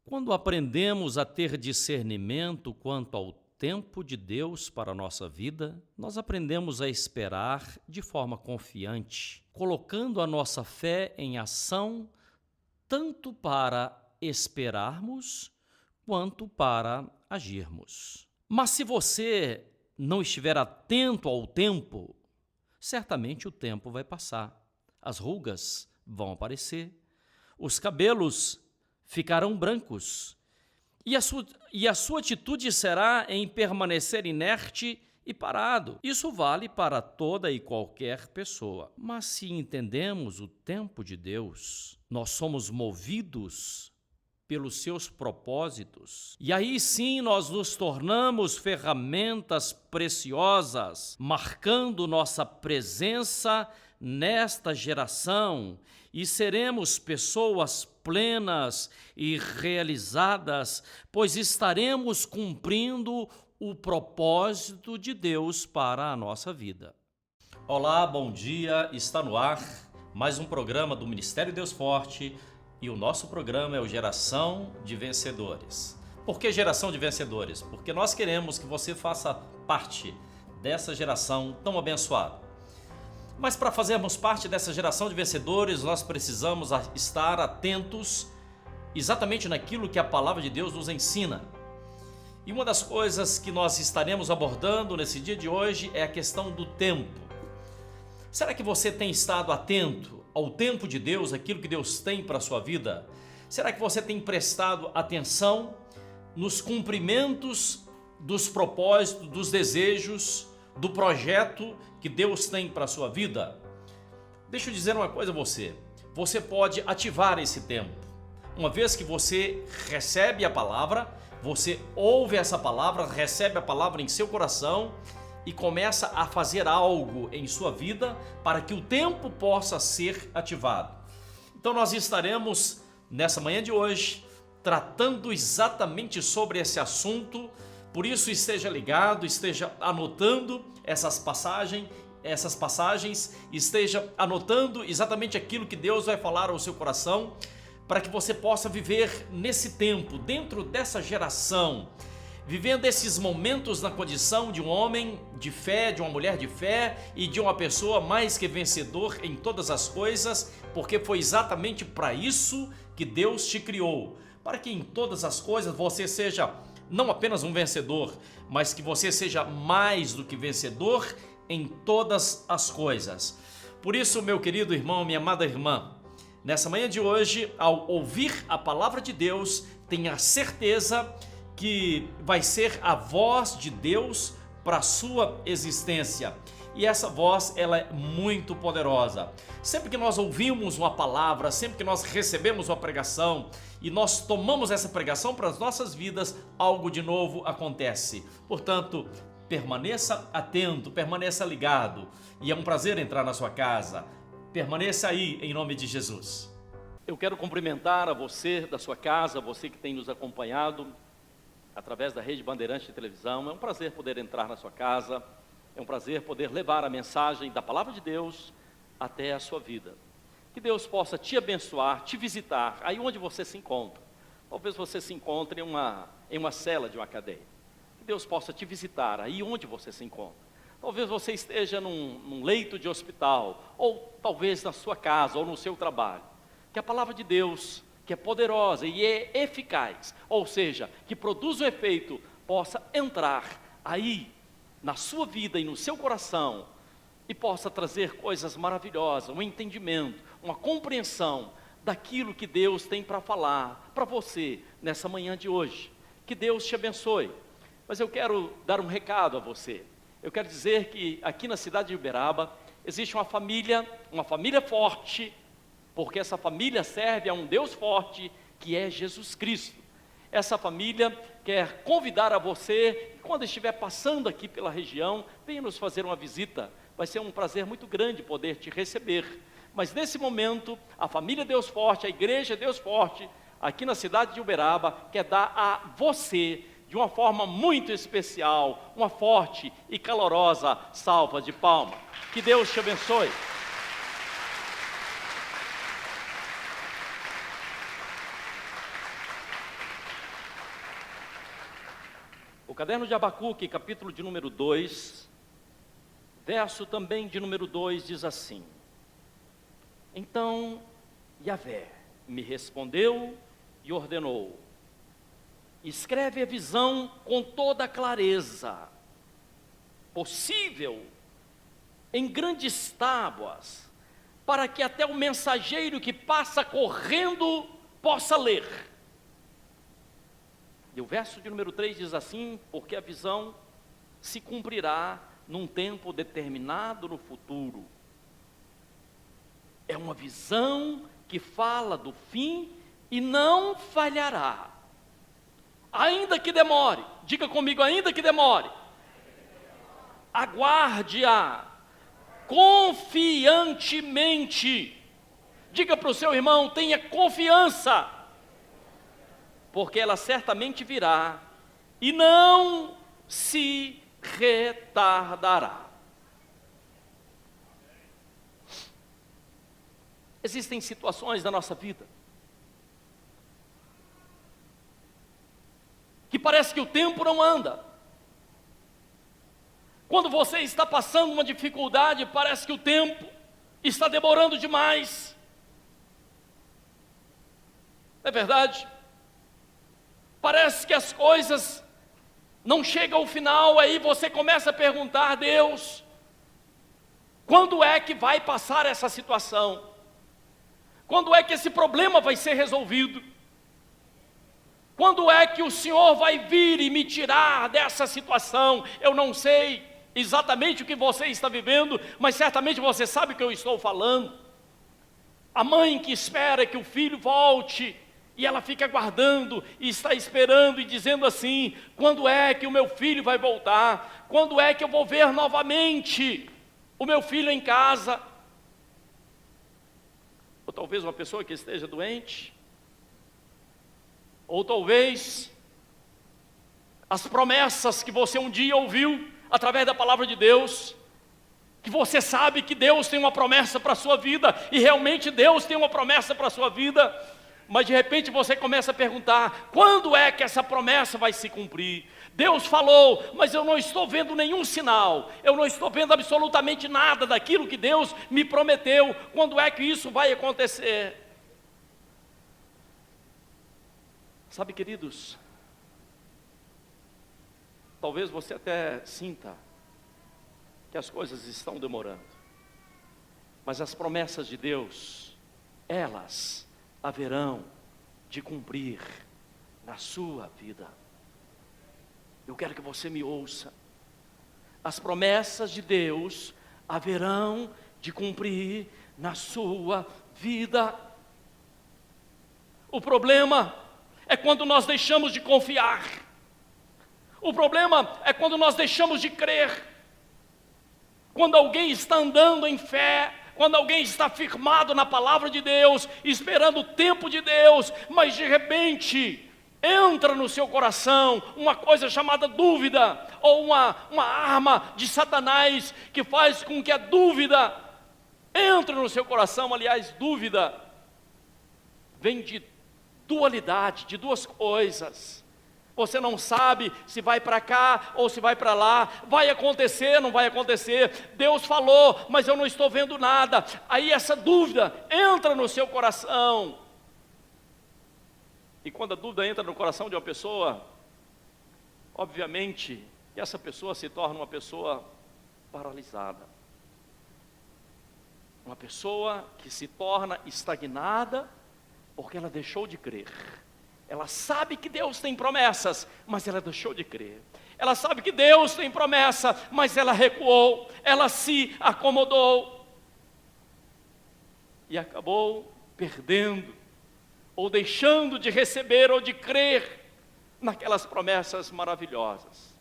Quando aprendemos a ter discernimento quanto ao tempo de Deus para a nossa vida, nós aprendemos a esperar de forma confiante, colocando a nossa fé em ação, tanto para esperarmos quanto para agirmos. Mas se você não estiver atento ao tempo, certamente o tempo vai passar, as rugas vão aparecer, os cabelos ficarão brancos, e a sua atitude será em permanecer inerte e parado. Isso vale para toda e qualquer pessoa. Mas se entendemos o tempo de Deus, nós somos movidos pelos seus propósitos. E aí sim nós nos tornamos ferramentas preciosas, marcando nossa presença nesta geração, e seremos pessoas plenas e realizadas, pois estaremos cumprindo o propósito de Deus para a nossa vida. Olá, bom dia, está no ar mais um programa do Ministério Deus Forte, e o nosso programa é o Geração de Vencedores. Por que Geração de Vencedores? Porque nós queremos que você faça parte dessa geração tão abençoada. Mas para fazermos parte dessa geração de vencedores, nós precisamos estar atentos exatamente naquilo que a palavra de Deus nos ensina. E uma das coisas que nós estaremos abordando nesse dia de hoje é a questão do tempo. Será que você tem estado atento ao tempo de Deus, aquilo que Deus tem para a sua vida? Será que você tem prestado atenção nos cumprimentos dos propósitos, dos desejos, do projeto que Deus tem para a sua vida? Deixa eu dizer uma coisa a você. Você pode ativar esse tempo. Uma vez que você recebe a palavra, você ouve essa palavra, recebe a palavra em seu coração e começa a fazer algo em sua vida para que o tempo possa ser ativado. Então nós estaremos nessa manhã de hoje tratando exatamente sobre esse assunto. Por isso esteja ligado, esteja anotando essas passagens, esteja anotando exatamente aquilo que Deus vai falar ao seu coração, para que você possa viver nesse tempo, dentro dessa geração, vivendo esses momentos na condição de um homem de fé, de uma mulher de fé e de uma pessoa mais que vencedor em todas as coisas, porque foi exatamente para isso que Deus te criou, para que em todas as coisas você seja não apenas um vencedor, mas que você seja mais do que vencedor em todas as coisas. Por isso, meu querido irmão, minha amada irmã, nessa manhã de hoje, ao ouvir a palavra de Deus, tenha certeza que vai ser a voz de Deus para a sua existência. E essa voz, ela é muito poderosa. Sempre que nós ouvimos uma palavra, sempre que nós recebemos uma pregação e nós tomamos essa pregação para as nossas vidas, algo de novo acontece. Portanto, permaneça atento, permaneça ligado. E é um prazer entrar na sua casa. Permaneça aí em nome de Jesus. Eu quero cumprimentar a você da sua casa, você que tem nos acompanhado através da Rede Bandeirante de Televisão. É um prazer poder entrar na sua casa. É um prazer poder levar a mensagem da Palavra de Deus até a sua vida. Que Deus possa te abençoar, te visitar, aí onde você se encontra. Talvez você se encontre em uma cela de uma cadeia. Que Deus possa te visitar, aí onde você se encontra. Talvez você esteja num leito de hospital, ou talvez na sua casa, ou no seu trabalho. Que a Palavra de Deus, que é poderosa e é eficaz, ou seja, que produz um efeito, possa entrar aí na sua vida e no seu coração, e possa trazer coisas maravilhosas, um entendimento, uma compreensão daquilo que Deus tem para falar para você nessa manhã de hoje. Que Deus te abençoe. Mas eu quero dar um recado a você. Eu quero dizer que aqui na cidade de Uberaba existe uma família forte, porque essa família serve a um Deus forte, que é Jesus Cristo. Essa família quer convidar a você, quando estiver passando aqui pela região, venha nos fazer uma visita. Vai ser um prazer muito grande poder te receber. Mas nesse momento, a família Deus Forte, a igreja Deus Forte, aqui na cidade de Uberaba, quer dar a você, de uma forma muito especial, uma forte e calorosa salva de palmas. Que Deus te abençoe. O caderno de Abacuque, capítulo de número 2, verso também de número 2, diz assim: Então Yahvé me respondeu e ordenou: escreve a visão com toda clareza possível em grandes tábuas, para que até o mensageiro que passa correndo possa ler. E o verso de número 3 diz assim: porque a visão se cumprirá num tempo determinado no futuro. É uma visão que fala do fim e não falhará. Ainda que demore, diga comigo, ainda que demore, aguarde-a confiantemente. Diga para o seu irmão, tenha confiança, porque ela certamente virá e não se retardará. Existem situações na nossa vida que parece que o tempo não anda. Quando você está passando uma dificuldade, parece que o tempo está demorando demais. É verdade? Parece que as coisas não chegam ao final, aí você começa a perguntar: Deus, quando é que vai passar essa situação? Quando é que esse problema vai ser resolvido? Quando é que o Senhor vai vir e me tirar dessa situação? Eu não sei exatamente o que você está vivendo, mas certamente você sabe o que eu estou falando. A mãe que espera que o filho volte, e ela fica aguardando, e está esperando e dizendo assim: quando é que o meu filho vai voltar? Quando é que eu vou ver novamente o meu filho em casa? Ou talvez uma pessoa que esteja doente, ou talvez as promessas que você um dia ouviu através da palavra de Deus, que você sabe que Deus tem uma promessa para a sua vida, e realmente Deus tem uma promessa para a sua vida, mas de repente você começa a perguntar: quando é que essa promessa vai se cumprir? Deus falou, mas eu não estou vendo nenhum sinal, eu não estou vendo absolutamente nada daquilo que Deus me prometeu. Quando é que isso vai acontecer? Sabe, queridos, talvez você até sinta que as coisas estão demorando, mas as promessas de Deus, elas haverão de cumprir na sua vida. Eu quero que você me ouça. As promessas de Deus haverão de cumprir na sua vida. O problema é quando nós deixamos de confiar. O problema é quando nós deixamos de crer. Quando alguém está andando em fé, quando alguém está firmado na palavra de Deus, esperando o tempo de Deus, mas de repente entra no seu coração uma coisa chamada dúvida, ou uma arma de Satanás que faz com que a dúvida entre no seu coração. Aliás, dúvida vem de dualidade, de duas coisas. Você não sabe se vai para cá ou se vai para lá, vai acontecer, não vai acontecer. Deus falou, mas eu não estou vendo nada. Aí essa dúvida entra no seu coração. E quando a dúvida entra no coração de uma pessoa, obviamente, essa pessoa se torna uma pessoa paralisada. Uma pessoa que se torna estagnada, porque ela deixou de crer. Ela sabe que Deus tem promessas, mas ela deixou de crer. Ela sabe que Deus tem promessa, mas ela recuou, ela se acomodou. E acabou perdendo, ou deixando de receber ou de crer naquelas promessas maravilhosas.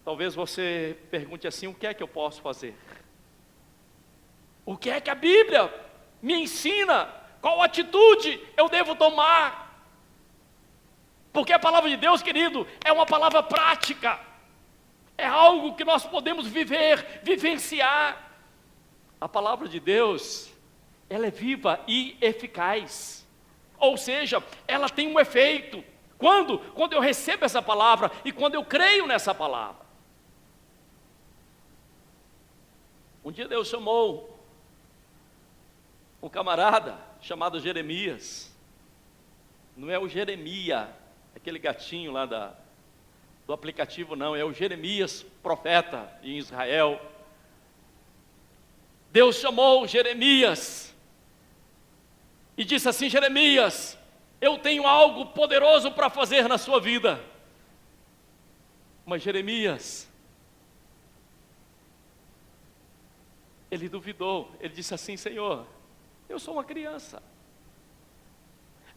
Talvez você pergunte assim: o que é que eu posso fazer? O que é que a Bíblia me ensina? Qual atitude eu devo tomar? Porque a palavra de Deus, querido, é uma palavra prática. É algo que nós podemos viver, vivenciar. A palavra de Deus, ela é viva e eficaz. Ou seja, ela tem um efeito. Quando? Quando eu recebo essa palavra e quando eu creio nessa palavra. Um dia Deus chamou um camarada chamado Jeremias. Não é o Jeremia, aquele gatinho lá do aplicativo, não. É o Jeremias, profeta em Israel. Deus chamou Jeremias e disse assim: Jeremias, eu tenho algo poderoso para fazer na sua vida. Mas Jeremias, ele duvidou. Ele disse assim: Senhor, eu sou uma criança.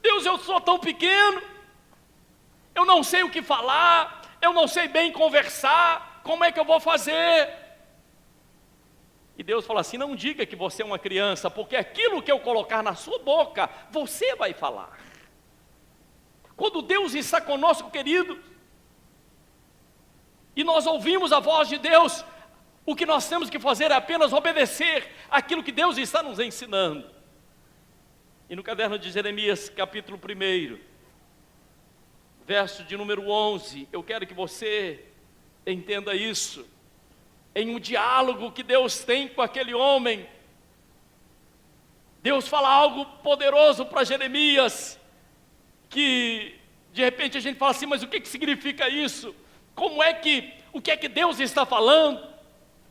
Deus, eu sou tão pequeno, eu não sei o que falar, eu não sei bem conversar, como é que eu vou fazer? E Deus fala assim: não diga que você é uma criança, porque aquilo que eu colocar na sua boca, você vai falar. Quando Deus está conosco, querido, e nós ouvimos a voz de Deus, o que nós temos que fazer é apenas obedecer aquilo que Deus está nos ensinando. E no caderno de Jeremias, capítulo 1, verso de número 11, eu quero que você entenda isso. Em um diálogo que Deus tem com aquele homem, Deus fala algo poderoso para Jeremias, que de repente a gente fala assim: mas o que significa isso? O que é que Deus está falando?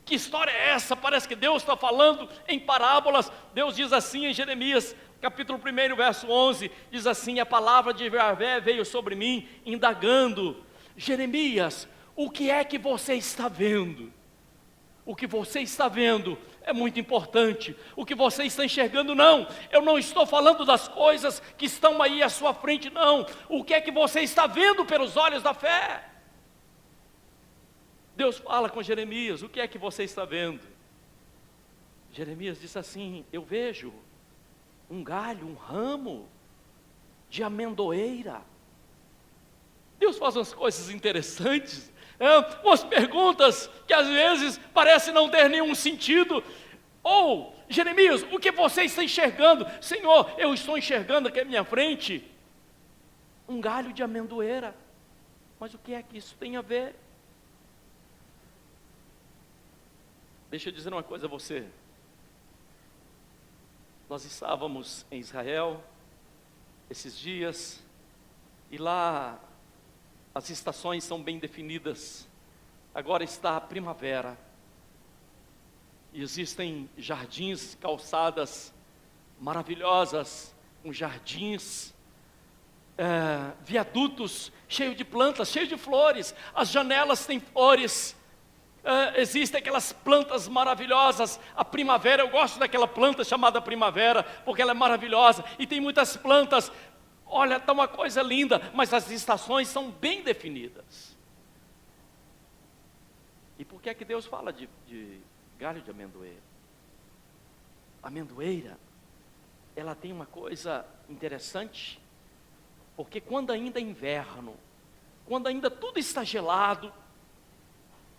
Que história é essa? Parece que Deus está falando em parábolas. Deus diz assim em Jeremias, capítulo 1, verso 11, diz assim: a palavra de Yahvé veio sobre mim, indagando: Jeremias, o que é que você está vendo? O que você está vendo é muito importante. O que você está enxergando, não. Eu não estou falando das coisas que estão aí à sua frente, não. O que é que você está vendo pelos olhos da fé? Deus fala com Jeremias: o que é que você está vendo? Jeremias disse assim: eu vejo um galho, um ramo de amendoeira. Deus faz umas coisas interessantes, umas perguntas que às vezes parecem não ter nenhum sentido. Ou, Jeremias, o que você está enxergando? Senhor, eu estou enxergando aqui à minha frente um galho de amendoeira. Mas o que é que isso tem a ver? Deixa eu dizer uma coisa a você. Nós estávamos em Israel esses dias, e lá as estações são bem definidas. Agora está a primavera, e existem jardins, calçadas maravilhosas, com jardins, viadutos cheios de plantas, cheios de flores. As janelas têm flores. Existem aquelas plantas maravilhosas. A primavera, eu gosto daquela planta chamada primavera, porque ela é maravilhosa. E tem muitas plantas. Olha, está uma coisa linda, mas as estações são bem definidas. E por que é que Deus fala de galho de amendoeira? A amendoeira, ela tem uma coisa interessante, porque quando ainda é inverno, quando ainda tudo está gelado,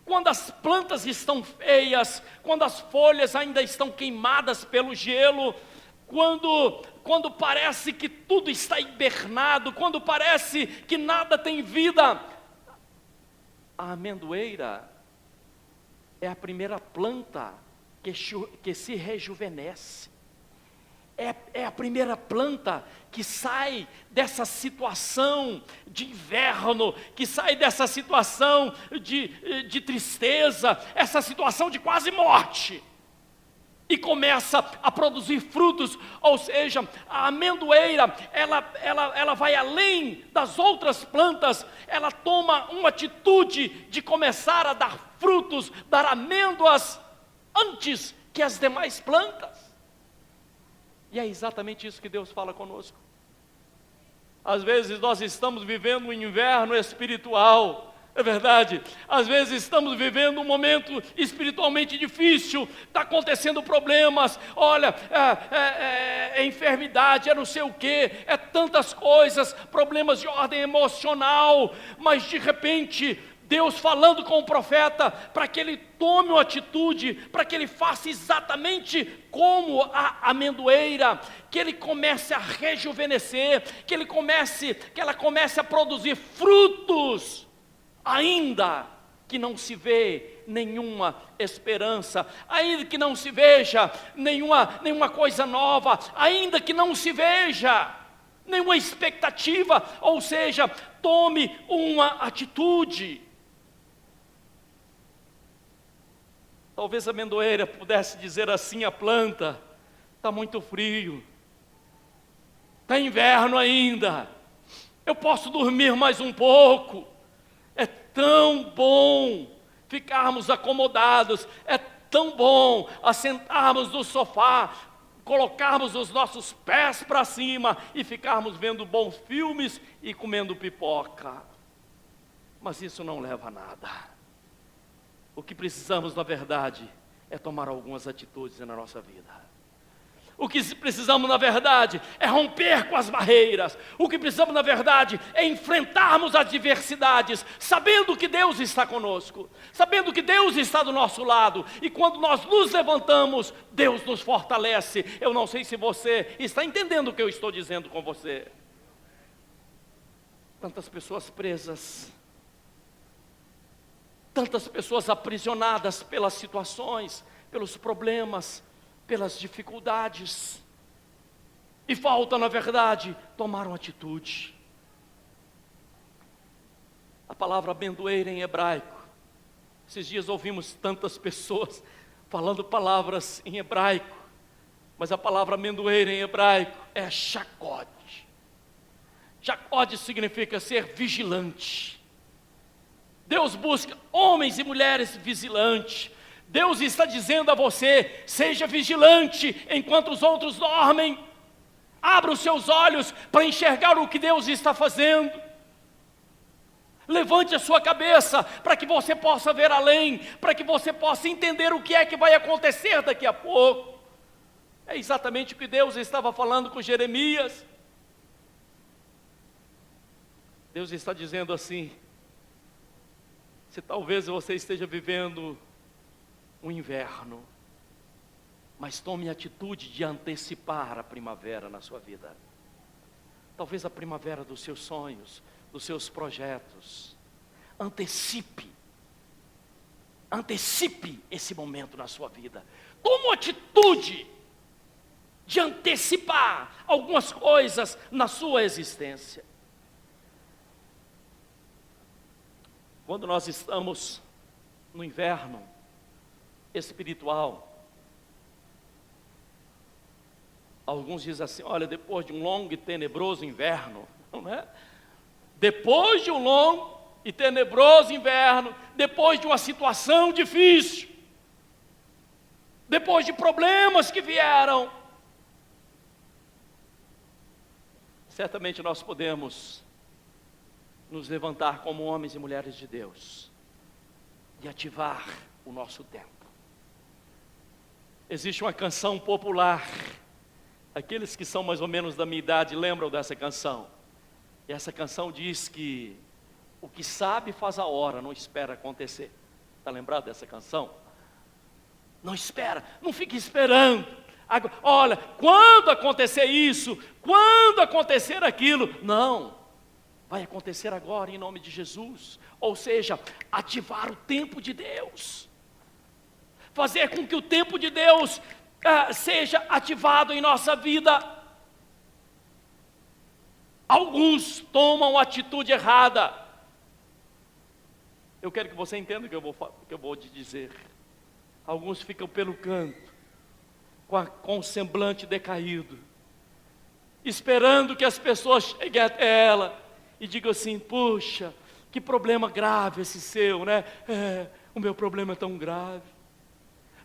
quando as plantas estão feias, quando as folhas ainda estão queimadas pelo gelo, quando parece que tudo está hibernado, quando parece que nada tem vida, a amendoeira é a planta que se rejuvenesce. É a primeira planta que sai dessa situação de inverno, que sai dessa situação de tristeza, essa situação de quase morte, e começa a produzir frutos. Ou seja, a amendoeira, ela vai além das outras plantas, ela toma uma atitude de começar a dar frutos, dar amêndoas, antes que as demais plantas. E é exatamente isso que Deus fala conosco. Às vezes nós estamos vivendo um inverno espiritual, é verdade. Às vezes estamos vivendo um momento espiritualmente difícil, está acontecendo problemas, olha, é enfermidade, é não sei o que, tantas coisas, problemas de ordem emocional, mas de repente Deus falando com o profeta para que ele tome uma atitude, para que ele faça exatamente como a amendoeira, que ele comece a rejuvenescer, que ela comece a produzir frutos, ainda que não se vê nenhuma esperança, ainda que não se veja nenhuma coisa nova, ainda que não se veja nenhuma expectativa, ou seja, tome uma atitude. Talvez a amendoeira pudesse dizer assim à planta: está muito frio, está inverno ainda, eu posso dormir mais um pouco. É tão bom ficarmos acomodados, é tão bom assentarmos no sofá, colocarmos os nossos pés para cima e ficarmos vendo bons filmes e comendo pipoca. Mas isso não leva a nada. O que precisamos, na verdade, é tomar algumas atitudes na nossa vida. O que precisamos, na verdade, é romper com as barreiras. O que precisamos, na verdade, é enfrentarmos as adversidades, sabendo que Deus está conosco, sabendo que Deus está do nosso lado. E quando nós nos levantamos, Deus nos fortalece. Eu não sei se você está entendendo o que eu estou dizendo com você. Tantas pessoas presas, tantas pessoas aprisionadas pelas situações, pelos problemas, pelas dificuldades, e falta, na verdade, tomar uma atitude. A palavra amendoeira em hebraico, esses dias ouvimos tantas pessoas falando palavras em hebraico, mas a palavra amendoeira em hebraico é shakod. Shakod significa ser vigilante. Deus busca homens e mulheres vigilantes. Deus está dizendo a você: seja vigilante enquanto os outros dormem. Abra os seus olhos para enxergar o que Deus está fazendo. Levante a sua cabeça para que você possa ver além, para que você possa entender o que é que vai acontecer daqui a pouco. É exatamente o que Deus estava falando com Jeremias. Deus está dizendo assim: se talvez você esteja vivendo um inverno, mas tome a atitude de antecipar a primavera na sua vida. Talvez a primavera dos seus sonhos, dos seus projetos. Antecipe esse momento na sua vida. Tome uma atitude de antecipar algumas coisas na sua existência. Quando nós estamos no inverno espiritual, alguns dizem assim: olha, depois de um longo e tenebroso inverno, não é? Depois de um longo e tenebroso inverno, depois de uma situação difícil, depois de problemas que vieram, certamente nós podemos nos levantar como homens e mulheres de Deus e ativar o nosso tempo. Existe uma canção popular, aqueles que são mais ou menos da minha idade lembram dessa canção. E essa canção diz que o que sabe faz a hora, não espera acontecer. Está lembrado dessa canção? Não espera, não fique esperando. Olha, quando acontecer isso, quando acontecer aquilo, não. Vai acontecer agora em nome de Jesus. Ou seja, ativar o tempo de Deus. Fazer com que o tempo de Deus seja ativado em nossa vida. Alguns tomam atitude errada. Eu quero que você entenda o que eu vou te dizer. Alguns ficam pelo canto, com o semblante decaído, esperando que as pessoas cheguem até ela e digam assim: puxa, que problema grave esse seu, né? O meu problema é tão grave.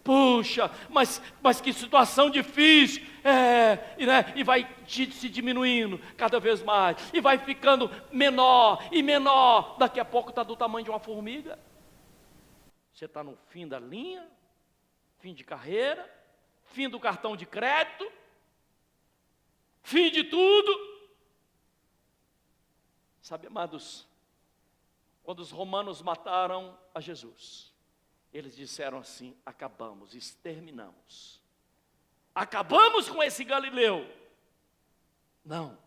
Puxa, mas que situação difícil, né? E vai se diminuindo cada vez mais, e vai ficando menor e menor, daqui a pouco está do tamanho de uma formiga. Você está no fim da linha, fim de carreira, fim do cartão de crédito, fim de tudo. Sabe, amados, quando os romanos mataram a Jesus, eles disseram assim: acabamos, exterminamos. Acabamos com esse Galileu. Não,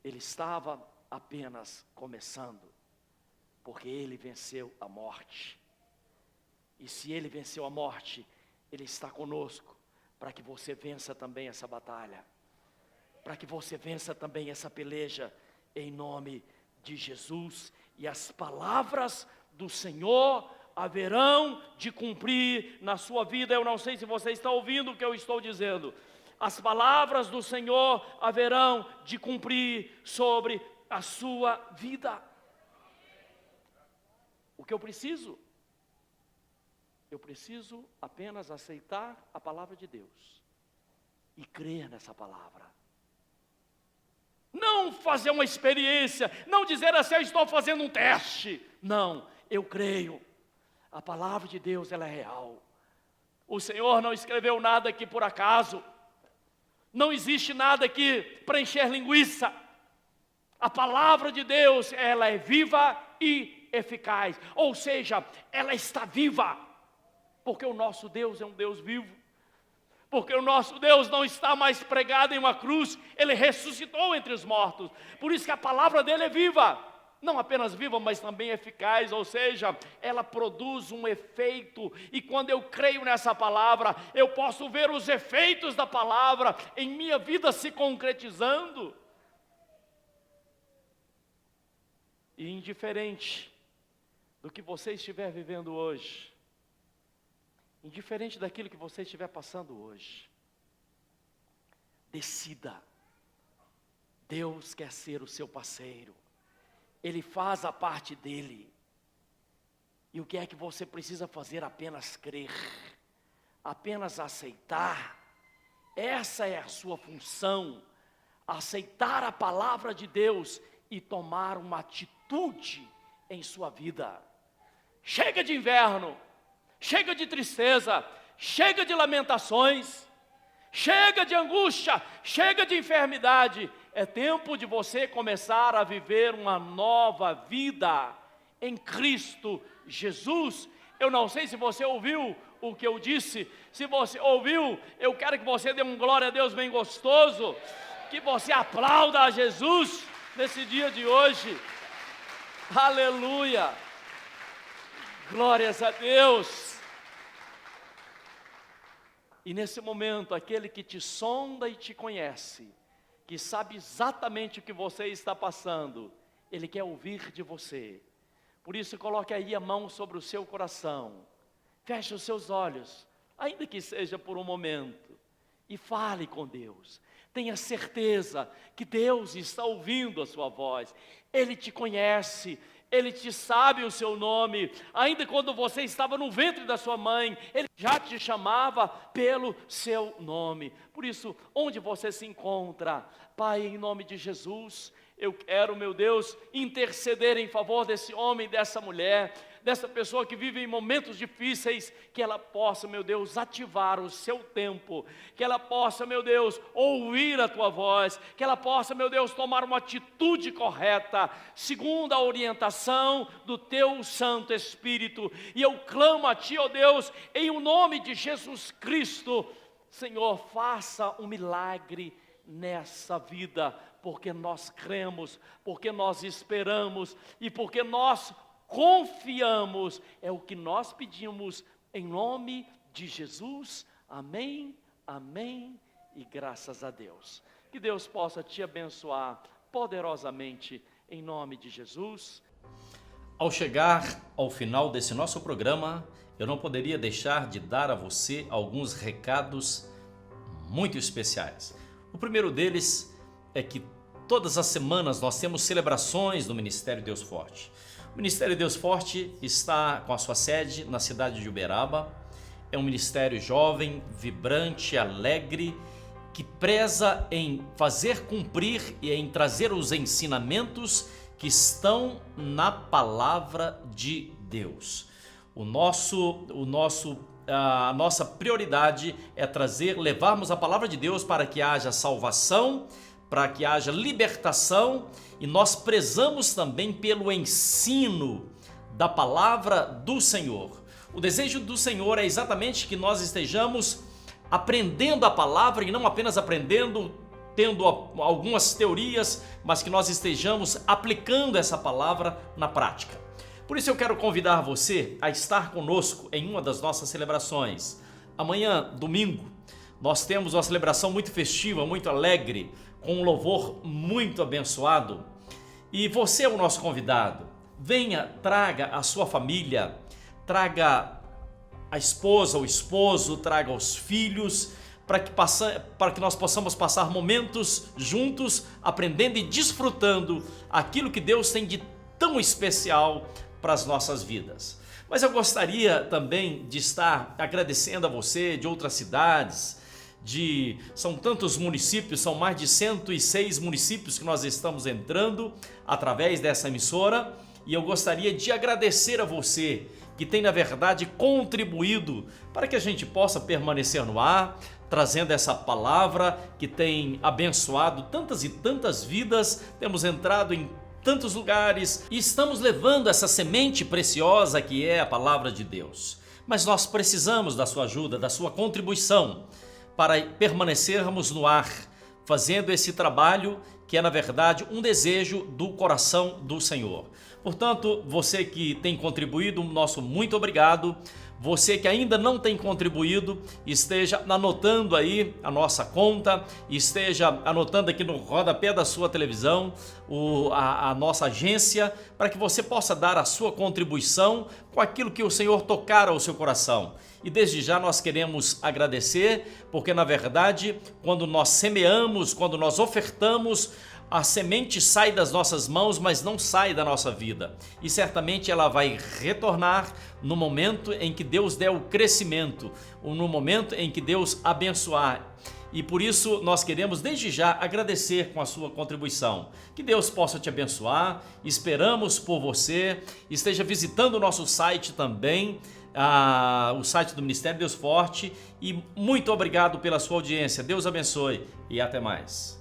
ele estava apenas começando, porque ele venceu a morte. E se ele venceu a morte, ele está conosco, para que você vença também essa batalha, para que você vença também essa peleja, em nome de Jesus. E as palavras do Senhor haverão de cumprir na sua vida. Eu não sei se você está ouvindo o que eu estou dizendo. As palavras do Senhor haverão de cumprir sobre a sua vida. O que eu preciso? Eu preciso apenas aceitar a palavra de Deus e crer nessa palavra. Não fazer uma experiência, não dizer assim: eu estou fazendo um teste. Não, eu creio. A palavra de Deus, ela é real. O Senhor não escreveu nada aqui por acaso. Não existe nada aqui para encher linguiça. A palavra de Deus, ela é viva e eficaz. Ou seja, ela está viva. Porque o nosso Deus é um Deus vivo. Porque o nosso Deus não está mais pregado em uma cruz. Ele ressuscitou entre os mortos. Por isso que a palavra dele é viva. Não apenas viva, mas também eficaz. Ou seja, ela produz um efeito. E quando eu creio nessa palavra, eu posso ver os efeitos da palavra em minha vida se concretizando. E indiferente do que você estiver vivendo hoje, indiferente daquilo que você estiver passando hoje, decida. Deus quer ser o seu parceiro. Ele faz a parte dele. E o que é que você precisa fazer? Apenas crer, apenas aceitar. Essa é a sua função. Aceitar a palavra de Deus e tomar uma atitude em sua vida. Chega de inverno, chega de tristeza, chega de lamentações, chega de angústia, chega de enfermidade. É tempo de você começar a viver uma nova vida em Cristo Jesus. Eu não sei se você ouviu o que eu disse. Se você ouviu, eu quero que você dê um glória a Deus bem gostoso, que você aplauda a Jesus nesse dia de hoje. Aleluia! Glórias a Deus! E nesse momento, aquele que te sonda e te conhece, que sabe exatamente o que você está passando, ele quer ouvir de você. Por isso, coloque aí a mão sobre o seu coração, feche os seus olhos, ainda que seja por um momento, e fale com Deus. Tenha certeza que Deus está ouvindo a sua voz. Ele te conhece, Ele te sabe o seu nome. Ainda quando você estava no ventre da sua mãe, Ele já te chamava pelo seu nome. Por isso, onde você se encontra, Pai, em nome de Jesus, eu quero, meu Deus, interceder em favor desse homem, dessa mulher, dessa pessoa que vive em momentos difíceis, que ela possa, meu Deus, ativar o seu tempo, que ela possa, meu Deus, ouvir a tua voz, que ela possa, meu Deus, tomar uma atitude correta, segundo a orientação do teu Santo Espírito. E eu clamo a ti, ó Deus, em o nome de Jesus Cristo, Senhor, faça um milagre nessa vida, porque nós cremos, porque nós esperamos e porque nós confiamos. É o que nós pedimos em nome de Jesus. Amém, amém e graças a Deus. Que Deus possa te abençoar poderosamente em nome de Jesus. Ao chegar ao final desse nosso programa, eu não poderia deixar de dar a você alguns recados muito especiais. O primeiro deles é que todas as semanas nós temos celebrações do Ministério Deus Forte. O Ministério Deus Forte está com a sua sede na cidade de Uberaba. É um ministério jovem, vibrante, alegre, que preza em fazer cumprir e em trazer os ensinamentos que estão na palavra de Deus. A nossa prioridade é levarmos a palavra de Deus para que haja salvação para que haja libertação, e nós prezamos também pelo ensino da palavra do Senhor. O desejo do Senhor é exatamente que nós estejamos aprendendo a palavra e não apenas aprendendo, tendo algumas teorias, mas que nós estejamos aplicando essa palavra na prática. Por isso eu quero convidar você a estar conosco em uma das nossas celebrações. Amanhã, domingo, nós temos uma celebração muito festiva, muito alegre, com um louvor muito abençoado. E você é o nosso convidado. Venha, traga a sua família, traga a esposa, o esposo, traga os filhos, para que nós possamos passar momentos juntos, aprendendo e desfrutando aquilo que Deus tem de tão especial para as nossas vidas. Mas eu gostaria também de estar agradecendo a você de outras cidades, são tantos municípios, são mais de 106 municípios que nós estamos entrando através dessa emissora, e eu gostaria de agradecer a você que tem, na verdade, contribuído para que a gente possa permanecer no ar, trazendo essa palavra que tem abençoado tantas e tantas vidas. Temos entrado em tantos lugares e estamos levando essa semente preciosa que é a palavra de Deus. Mas nós precisamos da sua ajuda, da sua contribuição, para permanecermos no ar, fazendo esse trabalho que é, na verdade, um desejo do coração do Senhor. Portanto, você que tem contribuído, nosso muito obrigado. Você que ainda não tem contribuído, esteja anotando aí a nossa conta, esteja anotando aqui no rodapé da sua televisão a nossa agência, para que você possa dar a sua contribuição com aquilo que o Senhor tocar ao seu coração. E desde já nós queremos agradecer, porque na verdade, quando nós semeamos, quando nós ofertamos, a semente sai das nossas mãos, mas não sai da nossa vida. E certamente ela vai retornar no momento em que Deus der o crescimento, ou no momento em que Deus abençoar. E por isso nós queremos desde já agradecer com a sua contribuição. Que Deus possa te abençoar, esperamos por você. Esteja visitando o nosso site também, o site do Ministério Deus Forte. E muito obrigado pela sua audiência. Deus abençoe e até mais.